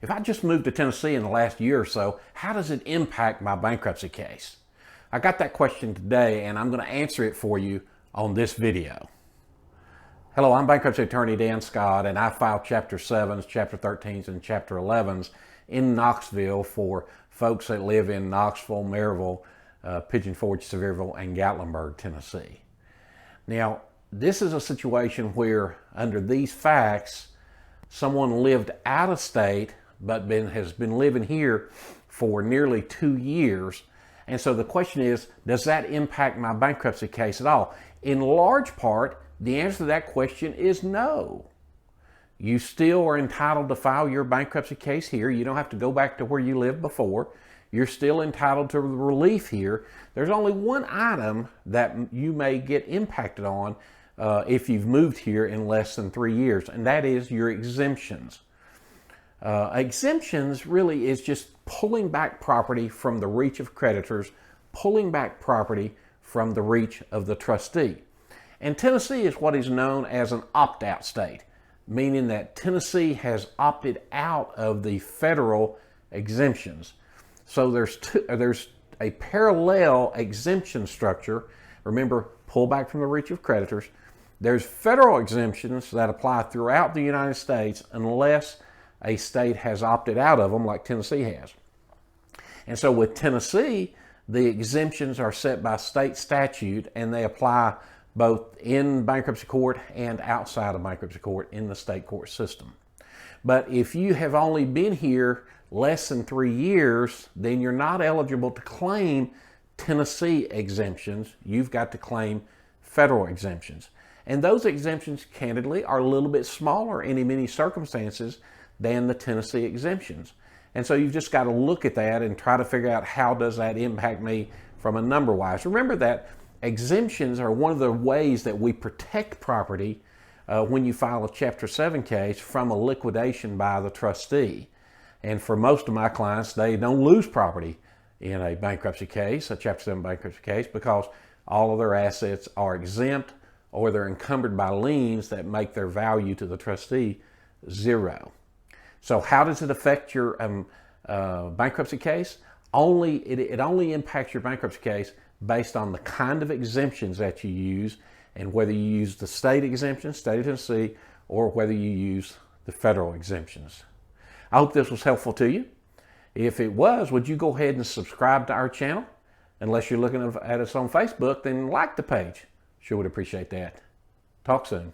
if I just moved to Tennessee in the last year or so, how does it impact my bankruptcy case? I got that question today, and I'm going to answer it for you on this video. Hello, I'm Bankruptcy Attorney Dan Scott, and I file Chapter 7s, Chapter 13s, and Chapter 11s in Knoxville for folks that live in Knoxville, Maryville, Pigeon Forge, Sevierville, and Gatlinburg, Tennessee. Now, this is a situation where, under these facts, someone lived out of state but has been living here for nearly 2 years. And so the question is, does that impact my bankruptcy case at all? In large part, the answer to that question is no. You still are entitled to file your bankruptcy case here. You don't have to go back to where you lived before. You're still entitled to relief here. There's only one item that you may get impacted on if you've moved here in less than 3 years, and that is your exemptions. Exemptions really is just pulling back property from the reach of creditors, pulling back property from the reach of the trustee. And Tennessee is what is known as an opt-out state, meaning that Tennessee has opted out of the federal exemptions. So there's a parallel exemption structure. Remember, pull back from the reach of creditors. There's federal exemptions that apply throughout the United States unless a state has opted out of them, like Tennessee has. And so with Tennessee, the exemptions are set by state statute, and they apply both in bankruptcy court and outside of bankruptcy court in the state court system. But if you have only been here less than 3 years, then you're not eligible to claim Tennessee exemptions. You've got to claim federal exemptions. And those exemptions, candidly, are a little bit smaller in many circumstances than the Tennessee exemptions. And so you've just got to look at that and try to figure out, how does that impact me from a number-wise. Remember that exemptions are one of the ways that we protect property when you file a Chapter 7 case from a liquidation by the trustee. And for most of my clients, they don't lose property in a bankruptcy case, a Chapter 7 bankruptcy case, because all of their assets are exempt or they're encumbered by liens that make their value to the trustee zero. So how does it affect your bankruptcy case? It only impacts your bankruptcy case based on the kind of exemptions that you use, and whether you use the state exemptions, state of Tennessee, or whether you use the federal exemptions. I hope this was helpful to you. If it was, would you go ahead and subscribe to our channel? Unless you're looking at us on Facebook, then like the page. Sure would appreciate that. Talk soon.